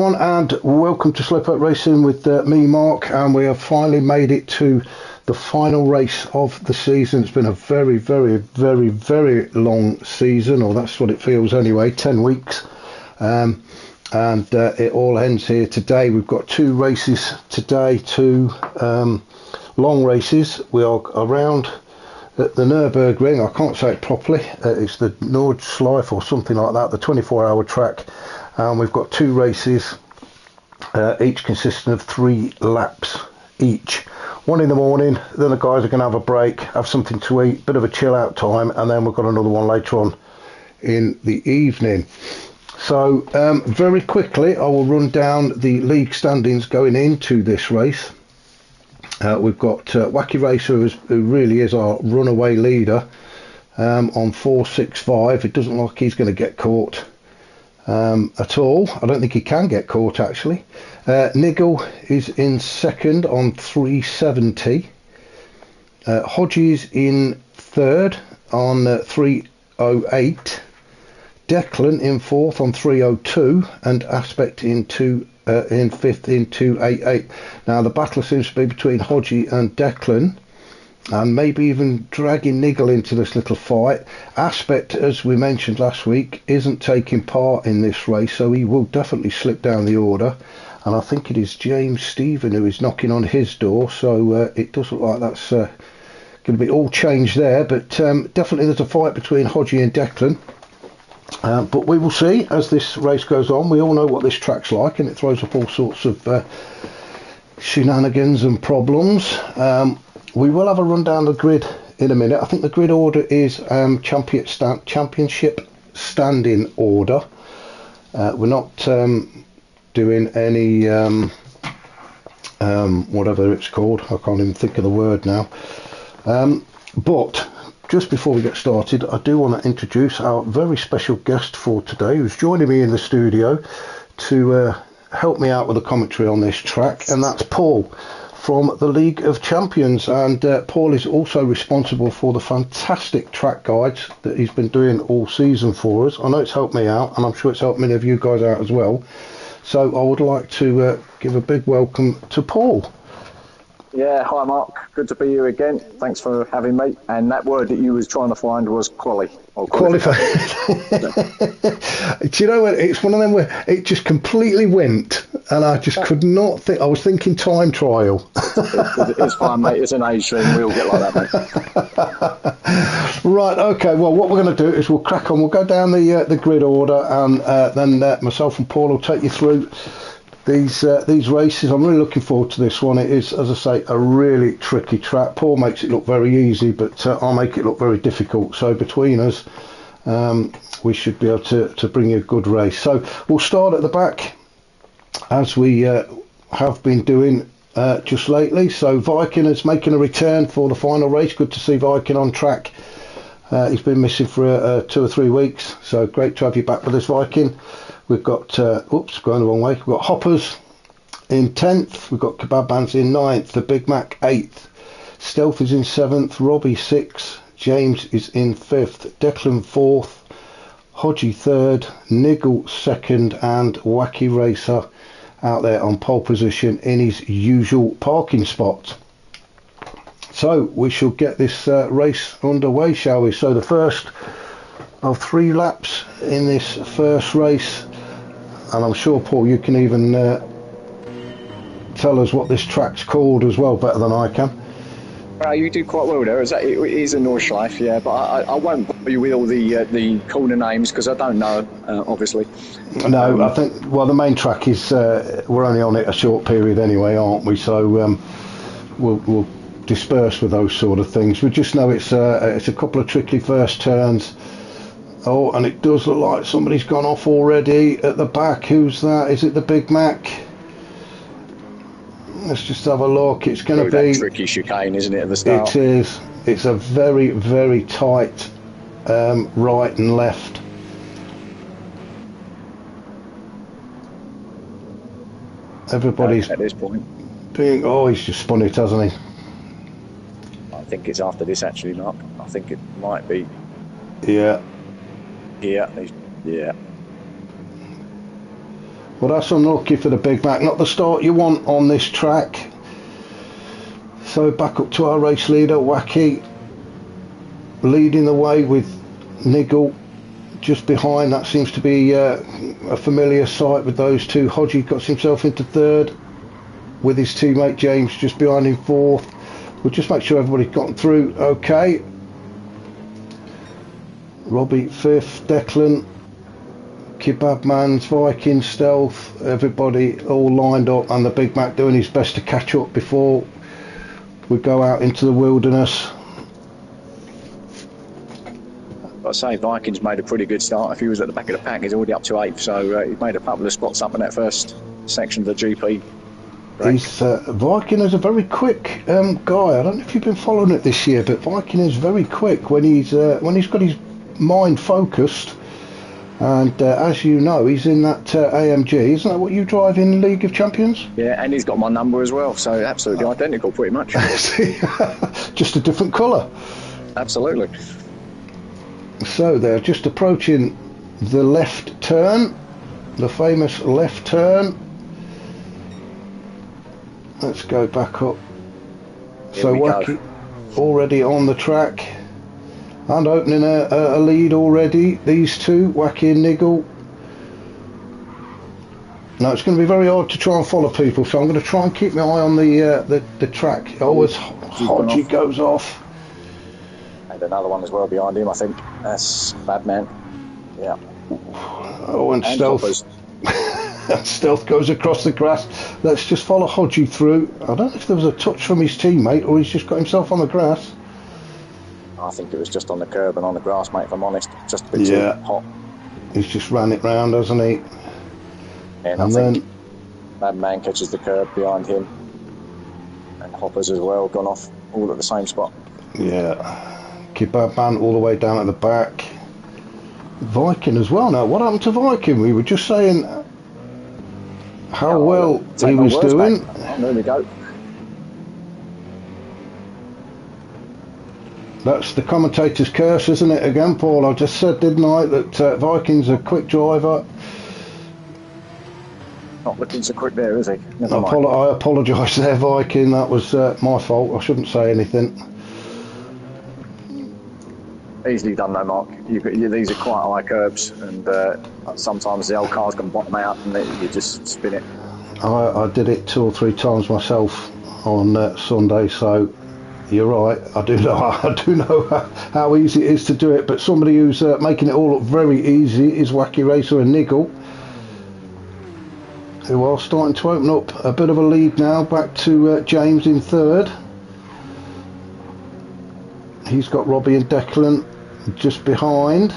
And welcome to Slowpoke Racing with me, Mark, and we have finally made it to the final race of the season. It's been a very, very, very, very long season, or that's what it feels anyway, 10 weeks. And it all ends here today. We've got two races today, two long races. We are around at the Nürburgring. I can't say it properly. It's the Nords or something like that, the 24-hour track. And we've got two races, each consisting of 3 laps each. One in the morning, then the guys are going to have a break, have something to eat, bit of a chill out time, and then we've got another one later on in the evening. So very quickly, I will run down the league standings going into this race. We've got Wacky Racer, who really is our runaway leader, on 4.65. It doesn't look like he's going to get caught at all. I don't think he can get caught actually. Niggle is in second on 3.70. Hodges in third on 3.08. Declan in fourth on 3.02, and Aspect in fifth in 2.88. Now the battle seems to be between Hodgie and Declan, and maybe even dragging Niggle into this little fight. Aspect, as we mentioned last week, isn't taking part in this race, so he will definitely slip down the order. And I think it is James Stephen who is knocking on his door, so it does look like that's going to be all changed there. But definitely there's a fight between Hodgie and Declan. But we will see as this race goes on. We all know what this track's like, and it throws up all sorts of shenanigans and problems. We will have a run down the grid in a minute. I think the grid order is championship standing order. We're not doing any whatever it's called. I can't even think of the word now. But just before we get started, I do want to introduce our very special guest for today, who's joining me in the studio to help me out with the commentary on this track, and that's Paul from the League of Champions. And Paul is also responsible for the fantastic track guides that he's been doing all season for us. I know it's helped me out, and I'm sure it's helped many of you guys out as well. So I would like to give a big welcome to Paul. Yeah, hi Mark, good to be here again. Thanks for having me. And that word that you was trying to find was qualified. Do you know what? It's one of them where it just completely went, and I just could not think. I was thinking time trial. It's fine, mate. It's an age thing. We all get like that, mate. Right. Okay. Well, what we're going to do is we'll crack on. We'll go down the grid order, and then myself and Paul will take you through these races. I'm really looking forward to this one. It is, as I say, a really tricky track. Paul makes it look very easy, but I'll make it look very difficult. So between us, we should be able to bring you a good race. So we'll start at the back, as we have been doing just lately. So Viking is making a return for the final race. Good to see Viking on track. He's been missing for 2 or 3 weeks, so great to have you back with us, Viking. We've got, going the wrong way. We've got Hoppers in 10th. We've got Kebab Bands in 9th. The Big Mac 8th. Stealth is in 7th. Robbie 6th. James is in 5th. Declan 4th. Hodgie 3rd. Niggle 2nd. And Wacky Racer out there on pole position in his usual parking spot. So we shall get this race underway, shall we? So the first of 3 laps in this first race. And I'm sure, Paul, you can even tell us what this track's called as well, better than I can. You do quite well there. It is a Nordschleife, yeah, but I won't bother you with all the corner names because I don't know, obviously. No, I think, well, the main track is, we're only on it a short period anyway, aren't we? So we'll disperse with those sort of things. We just know it's a couple of tricky first turns. Oh, and it does look like somebody's gone off already at the back. Who's that? Is it the Big Mac? Let's just have a look. It's going to be... tricky chicane, isn't it, at the start? It is. It's a very, very tight right and left. Everybody's... At this point. Being... Oh, he's just spun it, hasn't he? I think it's after this, actually, Mark. I think it might be... Yeah. Yeah. Well, that's unlucky for the Big Mac. Not the start you want on this track. So back up to our race leader, Wacky, leading the way with Niggle just behind. That seems to be a familiar sight with those two. Hodgie got himself into third with his teammate James just behind him fourth. We'll just make sure everybody's gotten through okay. Robbie fifth, Declan, Kebab Man's, Viking, Stealth, everybody all lined up, and the Big Mac doing his best to catch up before we go out into the wilderness. I'd say Vikings made a pretty good start. If he was at the back of the pack, he's already up to 8th, so he made a couple of spots up in that first section of the GP. Viking is a very quick guy. I don't know if you've been following it this year, but Viking is very quick when he's got his mind focused. And as you know, he's in that AMG. Isn't that what you drive in League of Champions? Yeah, and he's got my number as well, so absolutely identical, pretty much. Just a different colour. Absolutely. So they're just approaching the left turn, the famous left turn. Let's go back up. So Wacky already on the track and opening a lead already. These two, Wacky and Niggle. Now it's going to be very hard to try and follow people, so I'm going to try and keep my eye on the track. As Hodgie goes off. And another one as well behind him, I think. That's Bad Man. Yeah. Oh, and Stealth. Stealth goes across the grass. Let's just follow Hodgie through. I don't know if there was a touch from his teammate or he's just got himself on the grass. I think it was just on the curb and on the grass, mate, if I'm honest. Just a bit too hot. He's just ran it round, hasn't he? And I think Bad Man catches the curb behind him. And Hoppers as well, gone off all at the same spot. Yeah. Kebab Man all the way down at the back. Viking as well. Now, what happened to Viking? We were just saying how well he was doing. Oh, there we go. That's the commentator's curse, isn't it? Again, Paul, I just said, didn't I, that Viking's a quick driver. Not looking so quick there, is he? I apologise there, Viking. That was my fault. I shouldn't say anything. Easily done though, Mark. These are quite high curbs, and sometimes the old cars can bottom out and you just spin it. I did it 2 or 3 times myself on Sunday, so you're right. I do know how easy it is to do it, but somebody who's making it all look very easy is Wacky Racer and Niggle, who are starting to open up a bit of a lead now, back to James in third. He's got Robbie and Declan just behind.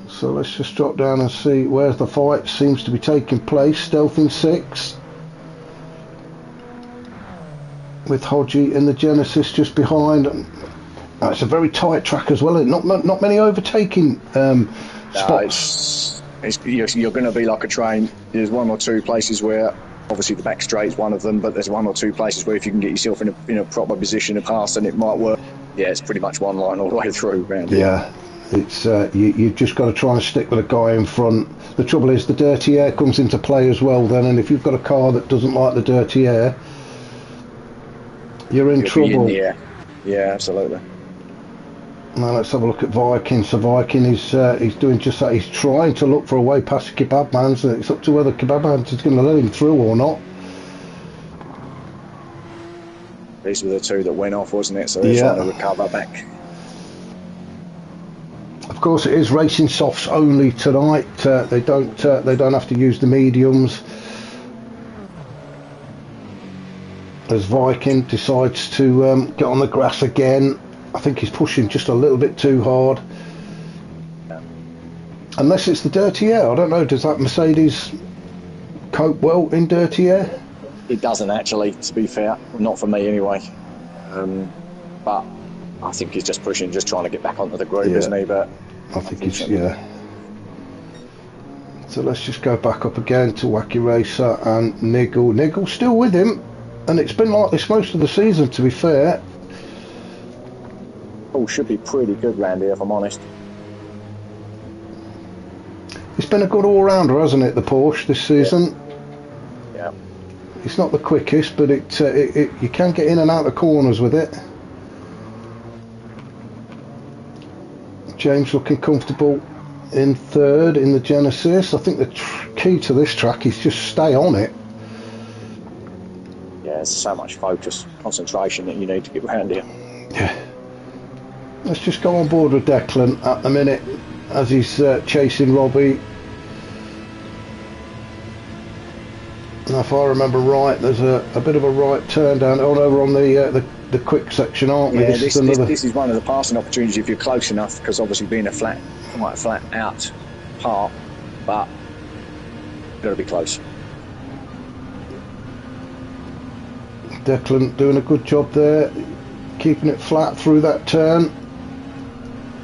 So let's just drop down and see where the fight seems to be taking place. Stealth in 6th. With Hodgie in the Genesis just behind. It's a very tight track as well. Not many overtaking spots. You're going to be like a train. There's 1 or 2 places where, obviously the back straight's one of them, but there's 1 or 2 places where if you can get yourself in a proper position to pass, then it might work. Yeah, it's pretty much one line all the way through around here. Yeah, it's you've just got to try and stick with a guy in front. The trouble is the dirty air comes into play as well then, and if you've got a car that doesn't like the dirty air, you're in trouble. Yeah, absolutely. Now let's have a look at Viking. So Viking is he's doing just that. He's trying to look for a way past Kebab Man, so it's up to whether Kebab Man is going to let him through or not. These were the 2 that went off, wasn't it? So they're trying to recover back. Of course, it is racing softs only tonight. They don't have to use the mediums. As Viking decides to get on the grass again. I think he's pushing just a little bit too hard. Unless it's the dirty air. I don't know, does that Mercedes cope well in dirty air? It doesn't actually, to be fair. Not for me anyway. But I think he's just pushing, just trying to get back onto the groove, isn't he? But I think he's, So let's just go back up again to Wacky Racer and Niggle. Niggle's still with him. And it's been like this most of the season, to be fair. Oh, should be pretty good round here, if I'm honest. It's been a good all-rounder, hasn't it, the Porsche this season? Yeah. It's not the quickest, but it you can get in and out of corners with it. James looking comfortable in third in the Genesis. I think the key to this track is just stay on it. Yeah, there's so much focus, concentration that you need to get around here. Yeah. Let's just go on board with Declan at the minute as he's chasing Robbie. Now, if I remember right, there's a bit of a right turn down. Oh no, we're on the quick section, aren't we? Yeah, this is one of the passing opportunities if you're close enough, because obviously being quite a flat out part, but you've got to be close. Declan doing a good job there, keeping it flat through that turn.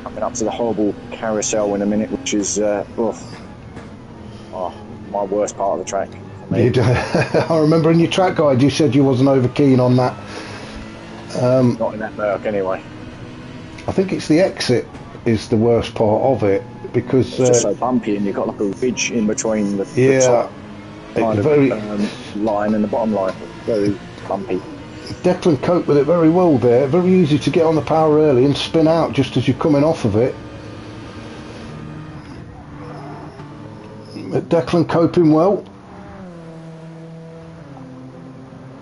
Coming up to the horrible carousel in a minute, which is my worst part of the track. I remember in your track guide you said you wasn't over keen on that. Not in that Merc anyway. I think it's the exit is the worst part of it, because it's just so bumpy, and you've got like a ridge in between the top kind of line and the bottom line. Very bumpy. Declan coped with it very well there. Very easy to get on the power early and spin out just as you're coming off of it. Declan coping well.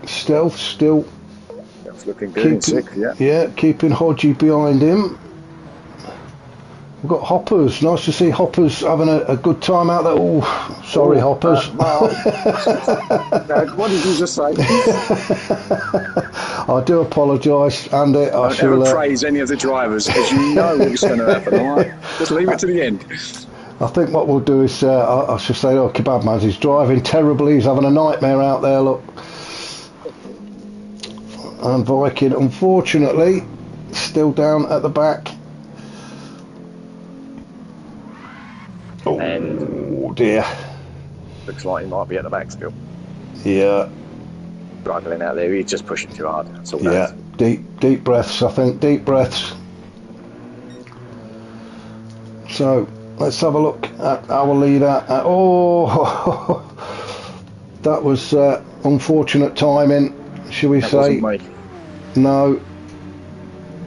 Stealth still looking good in sixth, yeah, keeping Hodgie behind him. We've got Hoppers. Nice to see Hoppers having a good time out there. Oh, sorry, Hoppers. What did you just say? I do apologise, Andy. I shall never praise any of the drivers, because you know what's going to happen. All right? Just leave it to the end. I think what we'll do is, I should say, Kebab Man's he's driving terribly. He's having a nightmare out there, look. And Viking, unfortunately, still down at the back. Oh dear. Looks like he might be at the back still. Yeah. Struggling out there, he's just pushing too hard. That's all yeah, deep breaths, I think, deep breaths. So, let's have a look at our leader. That was unfortunate timing, shall we say. Wasn't me. No.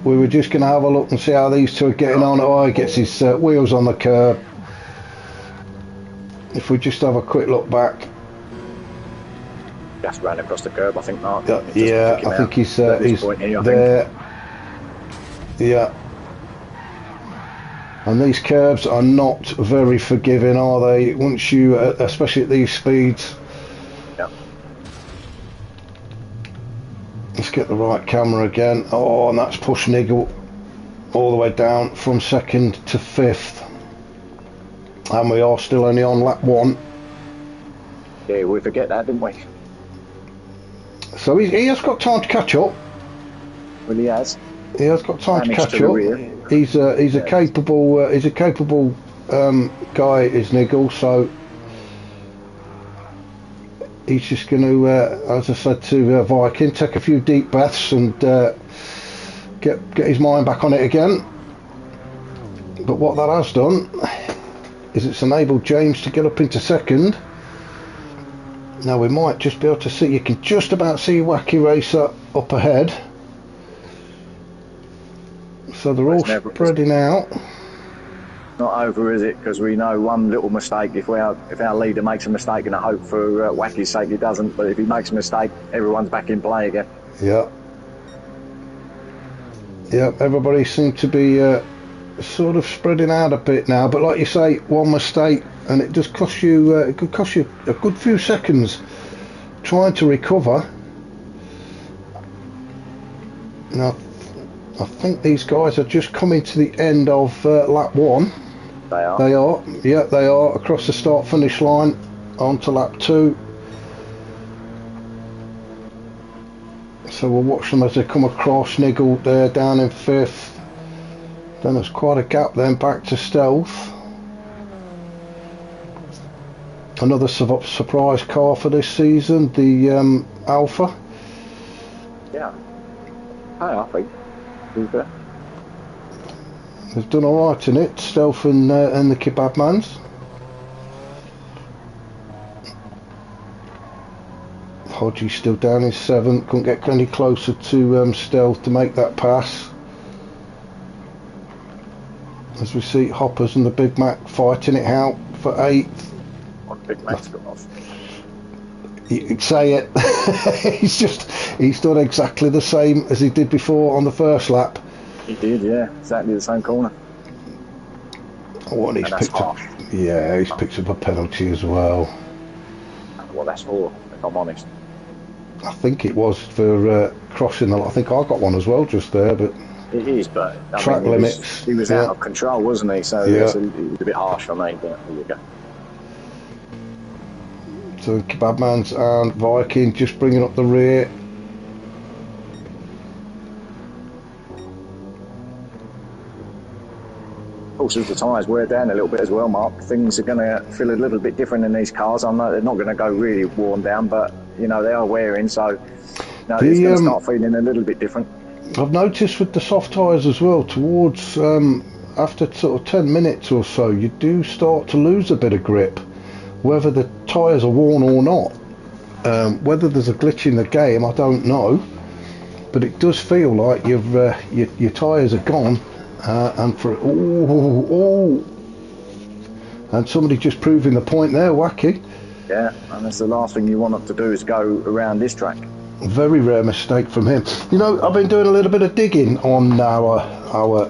We were just going to have a look and see how these two are getting on. Oh, he gets his wheels on the curb. If we just have a quick look back. Just ran across the curb, I think, Mark. Yeah, I think he's there. Yeah. And these curbs are not very forgiving, are they? Once you, especially at these speeds. Yeah. Let's get the right camera again. Oh, and that's pushed Nigel all the way down from second to fifth. And we are still only on lap one. Yeah, we forget that, didn't we? So he has got time to catch up. Well, he has. He has got time to catch up. He's a capable guy, is Nigel. So he's just going to, as I said to Viking, take a few deep breaths and get his mind back on it again. But what that has done is it's enabled James to get up into second. Now we might just be able to see, you can just about see Wacky Racer up ahead. So they're all spreading out. Not over, is it? Because we know one little mistake, if our leader makes a mistake, and I hope for Wacky's sake he doesn't, but if he makes a mistake, everyone's back in play again. Yeah. Yeah, everybody seems to be sort of spreading out a bit now, but like you say, one mistake and it just costs you, it could cost you a good few seconds trying to recover. Now, I think these guys are just coming to the end of lap one. They are? They are, yeah, they are, across the start-finish line, onto lap two. So we'll watch them as they come across. Nigel there down in fifth. Then there's quite a gap then back to Stealth. Another surprise car for this season, the Alpha. Yeah, I think. They've done alright in it, Stealth and the Kebab Mans. Hodgie's still down in 7th, couldn't get any closer to Stealth to make that pass. As we see Hoppers and the Big Mac fighting it out for 8th. What Big Mac's got off? You could say it. he's done exactly the same as he did before on the first lap. He did, yeah, exactly the same corner. Oh, and he's picked up. Yeah, he's picked up a penalty as well. I don't know what that's for, if I'm honest. I think it was for crossing the line. I think I got one as well just there, but it is, but track limits. He was out of control, wasn't he? So it was a bit harsh for me, but there you go. So Kebabman's and Viking just bringing up the rear. Of course, as the tyres wear down a little bit as well, Mark, things are going to feel a little bit different in these cars. I know they're not going to go really worn down, but you know they are wearing, so it's going to start feeling a little bit different. I've noticed with the soft tyres as well, towards after sort of 10 minutes or so, you do start to lose a bit of grip. Whether the tyres are worn or not, whether there's a glitch in the game, I don't know. But it does feel like your tyres are gone, and and somebody just proving the point there, Wacky. Yeah, and that's the last thing you want them to do is go around this track. Very rare mistake from him. You know, I've been doing a little bit of digging on our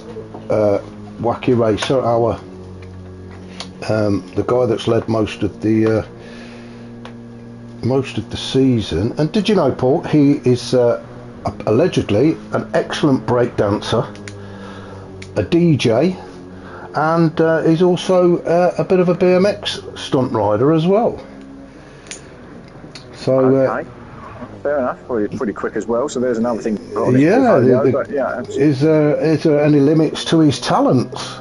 Wacky Racer, the guy that's led most of the season. And did you know, Paul, he is allegedly an excellent break dancer, a DJ, and he's also a bit of a BMX stunt rider as well. So okay. Fair enough. Pretty quick as well. So there's another thing. Is there any limits to his talents?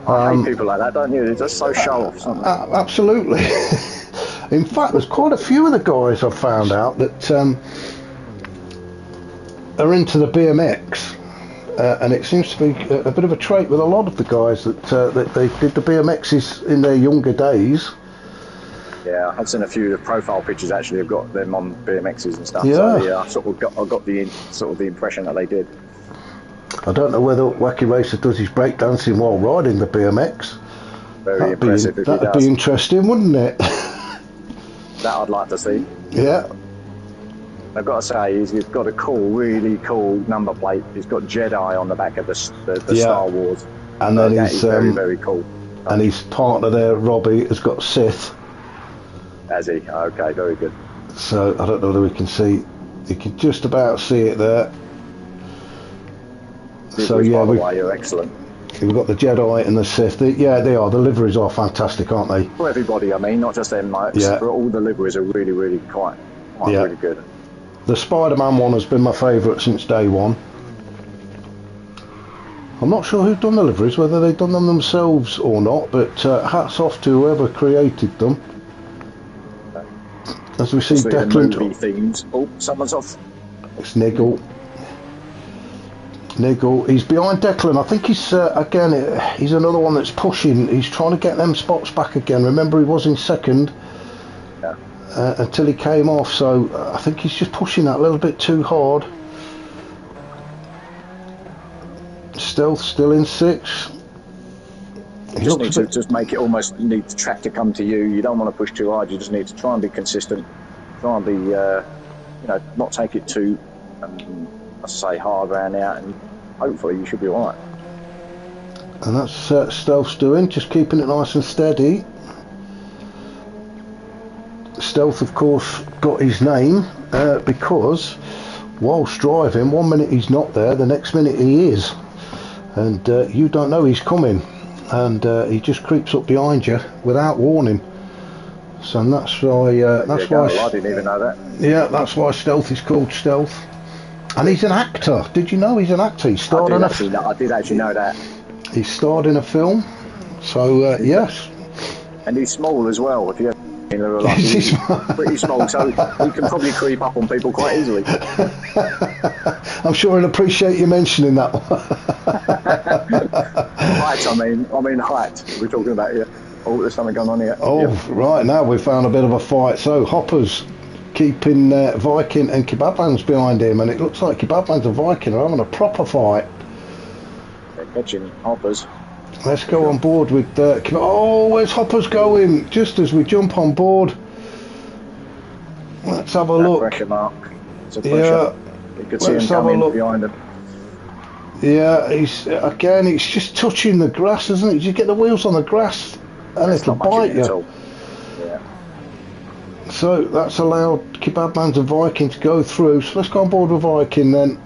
I hate people like that, don't you? They're just so show-off. Absolutely. In fact, there's quite a few of the guys I've found out that are into the BMX, and it seems to be a bit of a trait with a lot of the guys that they did the BMXs in their younger days. Yeah, I've seen a few of the profile pictures actually. I've got them on BMXs and stuff. Yeah. So yeah, I got the impression that they did. I don't know whether Wacky Racer does his breakdancing while riding the BMX. Very impressive. That'd be interesting, wouldn't it? That I'd like to see. Yeah. I've got to say, he's got a really cool number plate. He's got Jedi on the back of the Star Wars. And then he's very, very cool. And his partner there, Robbie, has got Sith. Has he? Okay, very good. So I don't know whether we can see. You can just about see it there. So yeah, by the way, you're excellent. We've got the Jedi and the Sith. They are. The liveries are fantastic, aren't they? For everybody, I mean, not just them. For all the liveries are really, really quite really good. The Spider-Man one has been my favourite since day one. I'm not sure who's done the liveries, whether they've done them themselves or not, but hats off to whoever created them. As we see Declan... movie themes. Oh, someone's off. It's Niggle. He's behind Declan. I think he's he's another one that's pushing. He's trying to get them spots back again. Remember, he was in second until he came off, so I think he's just pushing that a little bit too hard. Stealth still in 6th. You just need to just make it almost need the track to come to you. You don't want to push too hard. You just need to try and be consistent. Try and be, not take it too, hard around out, and hopefully you should be all right. And that's Stealth's doing, just keeping it nice and steady. Stealth, of course, got his name because whilst driving, 1 minute he's not there, the next minute he is. And you don't know he's coming. And he just creeps up behind you without warning. So that's why. I didn't even know that. Yeah, that's why Stealth is called Stealth. And he's an actor. Did you know he's an actor? He starred I did actually know that. He starred in a film. So yes. And he's small as well. If you he's pretty small, so he can probably creep up on people quite easily. I'm sure he'll appreciate you mentioning that one. Height, I mean height. We're talking about here. Oh, there's something going on here. Oh, right, now we've found a bit of a fight. So Hoppers keeping Viking and Kebabman's behind him, and it looks like Kebabman's and Viking are having a proper fight. They're catching hoppers. Let's go on board with oh, where's Hoppers going? Just as we jump on board. Let's have a look. Pressure mark. It's a pressure. Yeah. You could see him coming behind him. Yeah, it's just touching the grass, isn't it? You get the wheels on the grass and it'll bite you. Yeah. So that's allowed Kebabman's and Viking to go through. So let's go on board with Viking then.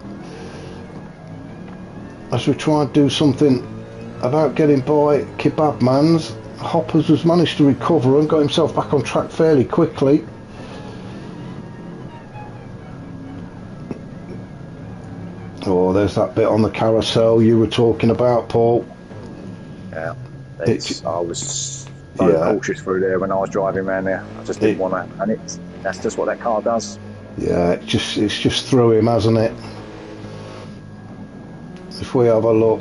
As we try and do something about getting by Kebabman's. Hoppers has managed to recover and got himself back on track fairly quickly. Oh, there's that bit on the carousel you were talking about, Paul. Yeah, I was so cautious through there when I was driving around there. I just didn't want to, and that's just what that car does. Yeah, it's just through him, hasn't it? If we have a look,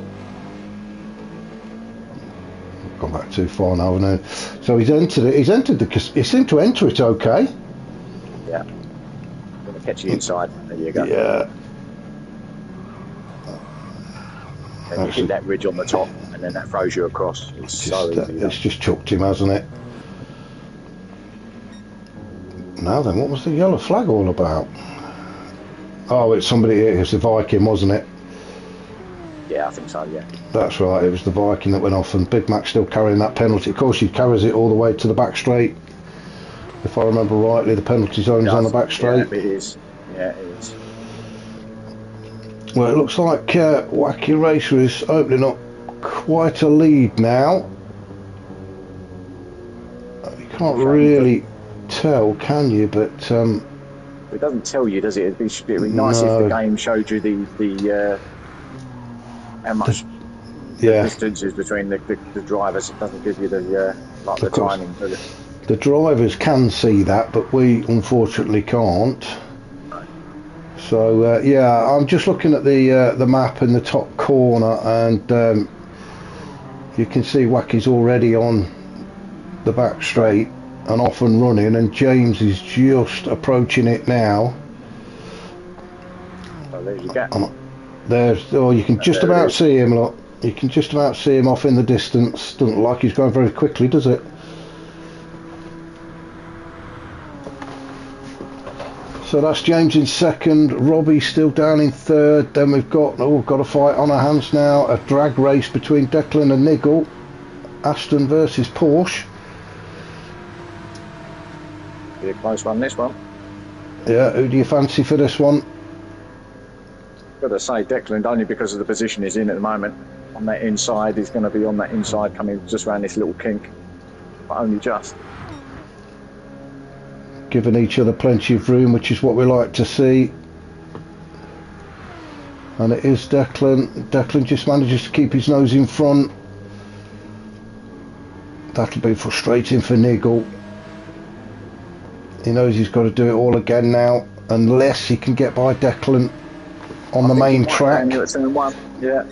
I've gone back too far now, haven't I? So he's entered it. He seemed to enter it okay. Yeah. Going to catch you inside. There you go. Yeah. And you hit that ridge on the top, and then that throws you across. It's so easy. It's just chucked him, hasn't it? Now then, what was the yellow flag all about? Oh, it's somebody. It was the Viking, wasn't it? Yeah, I think so. Yeah. That's right. It was the Viking that went off, and Big Mac's still carrying that penalty. Of course, he carries it all the way to the back straight. If I remember rightly, the penalty zone is on the back straight. Yeah, it is. Yeah, it is. Well, it looks like Wacky Racer is opening up quite a lead now. You can't really tell, can you? But it doesn't tell you, does it? It'd be nice if the game showed you the how much distance is between the drivers. It doesn't give you the timing. The drivers can see that, but we unfortunately can't. So yeah, I'm just looking at the map in the top corner, and you can see Wacky's already on the back straight and off and running, and James is just approaching it now. So there you go. You can just about see him. Look, you can just about see him off in the distance. Doesn't look like he's going very quickly, does it? So that's James in second, Robbie still down in third. Then we've got a fight on our hands now, a drag race between Declan and Niggle, Aston versus Porsche. Be a close one, this one. Yeah, who do you fancy for this one? Got to say Declan, only because of the position he's in at the moment. On that inside, he's going to be on that inside, coming just around this little kink, but only just. Giving each other plenty of room, which is what we like to see. And it is Declan. Declan just manages to keep his nose in front. That'll be frustrating for Niggle. He knows he's got to do it all again now, unless he can get by Declan on the main track. Yeah.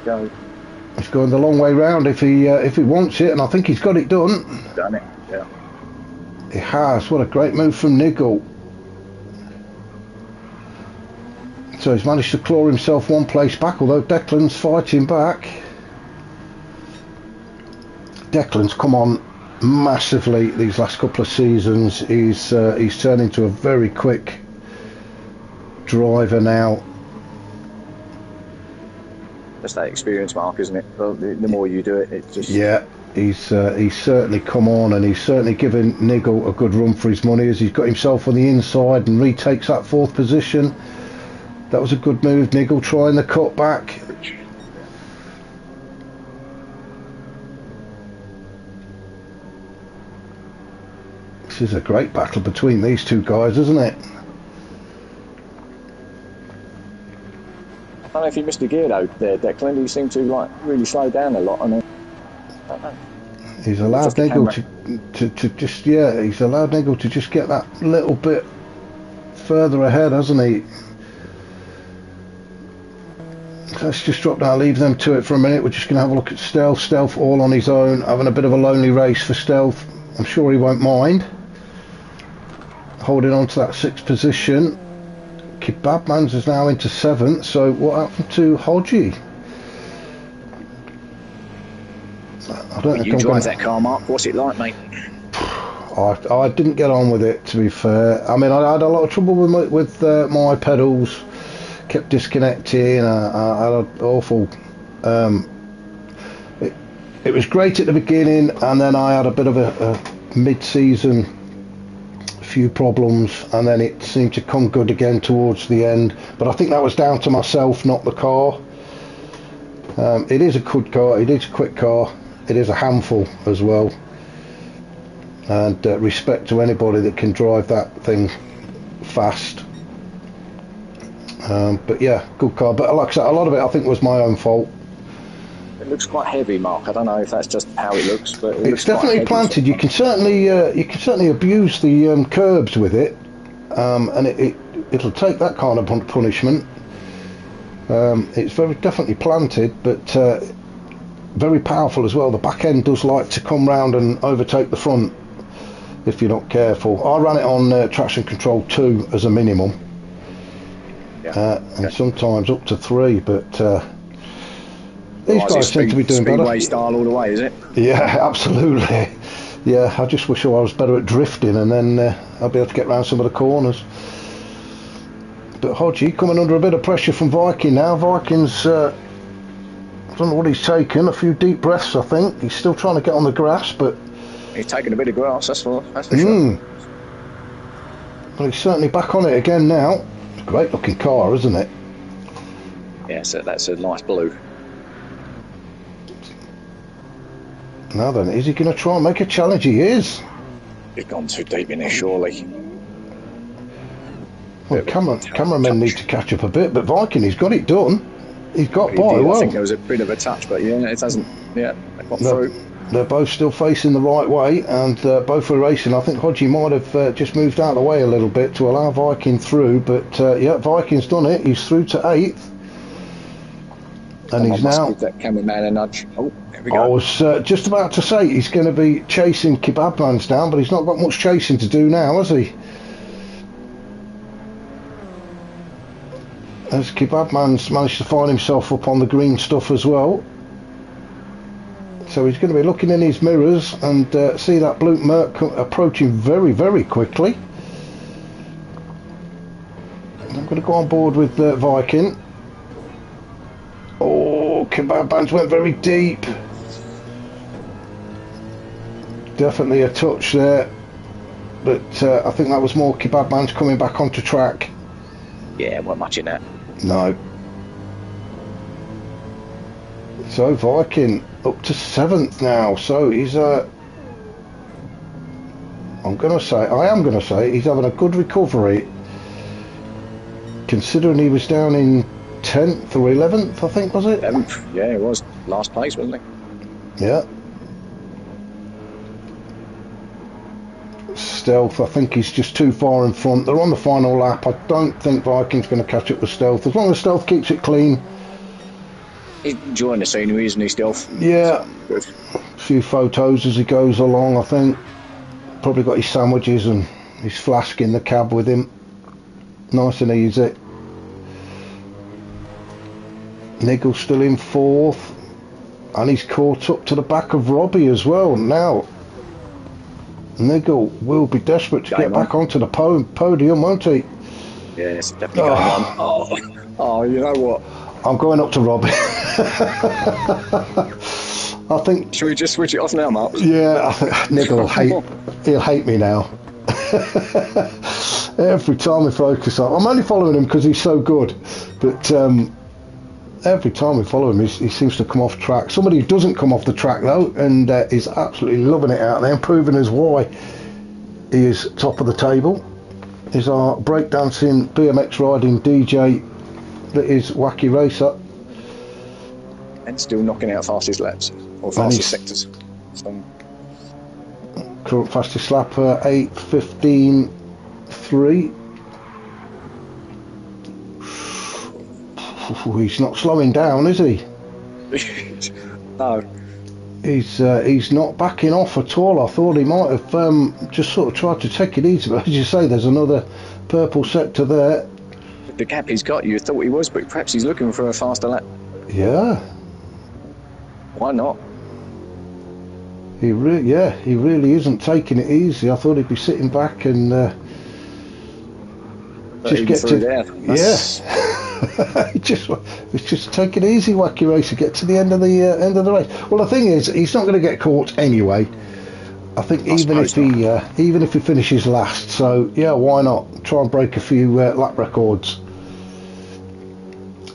Go. He's going the long way round if he wants it, and I think he's got it done. Done it, yeah. He has. What a great move from Niggle. So he's managed to claw himself one place back, although Declan's fighting back. Declan's come on massively these last couple of seasons. He's turned into a very quick driver now. That's that experience, Mark, isn't it? The more you do it, it just... Yeah, he's certainly come on, and he's certainly given Niggle a good run for his money as he's got himself on the inside and retakes that fourth position. That was a good move, Niggle trying the cut back. This is a great battle between these two guys, isn't it? I don't know if he missed a gear though there, Declan. He seemed to really slow down a lot. I don't know. He's allowed Niggle to just he's allowed Niggle to just get that little bit further ahead, hasn't he? let's just drop down, leave them to it for a minute. We're just going to have a look at Stealth. Stealth all on his own, having a bit of a lonely race for Stealth. I'm sure he won't mind. Holding on to that 6th position. Kebabman's is now into 7th, so what happened to Hodgie? I don't When think you I'm drive gonna... that car, Mark, what's it like, mate? I didn't get on with it, to be fair. I mean, I had a lot of trouble with my pedals, kept disconnecting. I had an awful. It was great at the beginning, and then I had a bit of a mid-season few problems, and then it seemed to come good again towards the end. But I think that was down to myself, not the car. It is a good car. It is a quick car. It is a handful as well. And respect to anybody that can drive that thing fast. But yeah, good car. But like I said, a lot of it I think was my own fault. It looks quite heavy, Mark. I don't know if that's just how it looks, but It's definitely planted. You can certainly abuse the curbs with it, and it'll take that kind of punishment. It's definitely planted, but very powerful as well. The back end does like to come round and overtake the front if you're not careful. I ran it on traction control 2 as a minimum, and sometimes up to 3, but these guys seem to be doing better. Speedway style all the way, is it? Yeah, absolutely. Yeah, I just wish I was better at drifting, and then I'll be able to get around some of the corners. But Hodgie coming under a bit of pressure from Viking now. Viking's, I don't know what he's taken, a few deep breaths I think. He's still trying to get on the grass, but... He's taking a bit of grass, that's for sure. Well, he's certainly back on it again now. Great looking car, isn't it? Yeah, so that's a nice blue. Now then, is he going to try and make a challenge? He is. He's gone too deep in there, surely. Well, cameramen need to catch up a bit, but Viking, he's got it done. He's got by well. I think there was a bit of a touch, but yeah, it hasn't. Yeah, they got through. They're both still facing the right way, and both were racing. I think Hodgie might have just moved out of the way a little bit to allow Viking through, but yeah, Viking's done it. He's through to 8th. And he's now... Give that cameraman a nudge. Oh, there we go. I was just about to say he's going to be chasing Kebabman's down, but he's not got much chasing to do now, has he? As Kebabman's managed to find himself up on the green stuff as well. So he's going to be looking in his mirrors and see that blue Merc approaching very, very quickly. I'm going to go on board with Viking. Oh, Kebabman's went very deep. Definitely a touch there. But I think that was more Kebabman's coming back onto track. Yeah, wasn't much in that. No. So Viking up to 7th now. So he's I am going to say he's having a good recovery, considering he was down in 10th or 11th, I think, was it? 11th, yeah, it was last place, wasn't he? Yeah. Stealth, I think he's just too far in front. They're on the final lap. I don't think Viking's going to catch up with Stealth. As long as Stealth keeps it clean. He's enjoying the scenery, isn't he, Stealth? Yeah. Good. A few photos as he goes along, I think. Probably got his sandwiches and his flask in the cab with him. Nice and easy. Niggle's still in 4th. And he's caught up to the back of Robbie as well. Now, Niggle will be desperate to get back onto the podium, won't he? Yeah, it's definitely going on. Oh, you know what? I'm going up to Robbie. I think... Should we just switch it off now, Mark? Yeah, Niggle he'll hate me now. Every time we focus on... I'm only following him because he's so good. But every time we follow him, he seems to come off track. Somebody who doesn't come off the track, though, and is absolutely loving it out there and proving us why he is top of the table, is our breakdancing, BMX riding DJ that is Wacky Racer. And still knocking out fastest laps, or fastest sectors. So. Current fastest lap, 8:15.3. he's not slowing down, is he? No. He's not backing off at all. I thought he might have just sort of tried to take it easy, but as you say, there's another purple sector there. The gap he's got, you thought he was, but perhaps he's looking for a faster lap. Yeah. Why not? He really isn't taking it easy. I thought he'd be sitting back and just get through to there. Yeah. just take it easy, Wacky Racer. Get to the end of the race. Well, the thing is, he's not going to get caught anyway. I think even if he finishes last, so yeah, why not try and break a few lap records?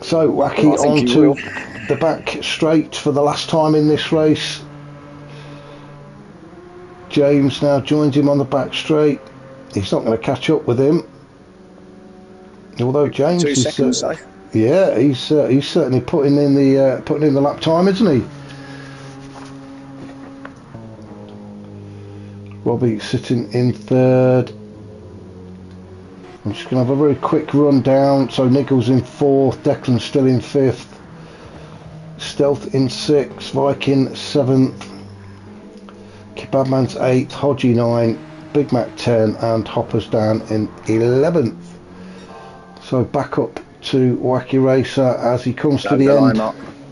So Wacky on to the back straight for the last time in this race. James now joins him on the back straight. He's not going to catch up with him. Although James 2 seconds, yeah, he's certainly putting in the lap time, isn't he? Robbie sitting in third. I'm just going to have a very quick run down. So Nichols in fourth, Declan still in fifth, Stealth in sixth, Viking seventh, Kebabman's eighth, Hodgie 9, Big Mac 10, and Hopper's down in 11th. So back up to Wacky Racer as he comes to the end.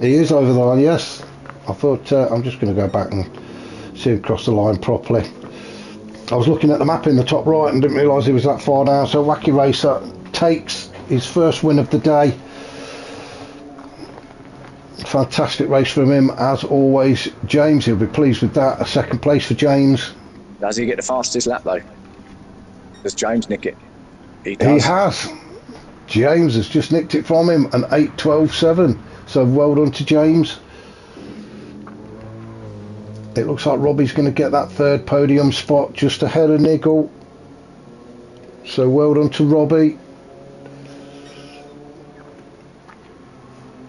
He is over the line, yes. I thought I'm just going to go back and see him cross the line properly. I was looking at the map in the top right and didn't realise he was that far down. So Wacky Racer takes his first win of the day. Fantastic race from him as always. James, he'll be pleased with that. A second place for James. Does he get the fastest lap though? Does James nick it? He does. He has. James has just nicked it from him, an 8:12.7. So well done to James. It looks like Robbie's going to get that third podium spot just ahead of Niggle. So well done to Robbie.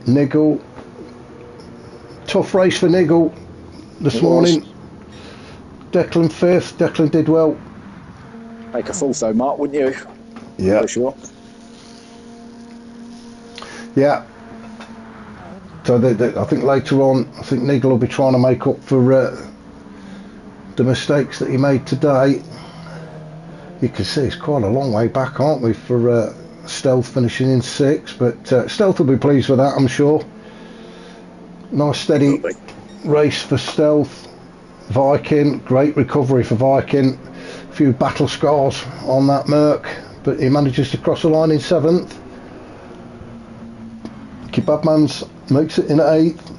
Niggle. Tough race for Niggle this morning. Declan fifth. Declan did well. Make a fourth though, Mark, wouldn't you? Yeah. For sure. Yeah. So I think later on, I think Nigel will be trying to make up for the mistakes that he made today. You can see it's quite a long way back, aren't we, for Stealth finishing in sixth, but Stealth will be pleased with that, I'm sure. Nice steady race for Stealth. Viking, great recovery for Viking. A few battle scars on that Merc, but he manages to cross the line in seventh. Kebabman's makes it in 8th.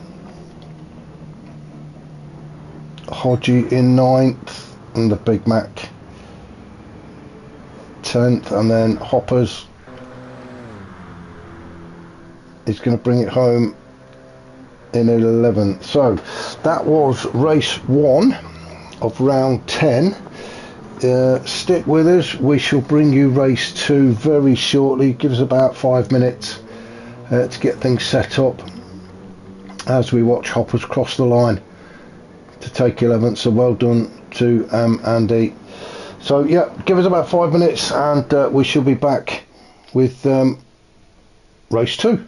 Hodgie in 9th, and the Big Mac 10th, and then Hoppers is going to bring it home in 11th. So that was race 1 of round 10. Stick with us, we shall bring you race 2 very shortly. Give us about 5 minutes to get things set up as we watch Hoppers cross the line to take 11th. So well done to Andy. So yeah, give us about 5 minutes and we shall be back with race 2.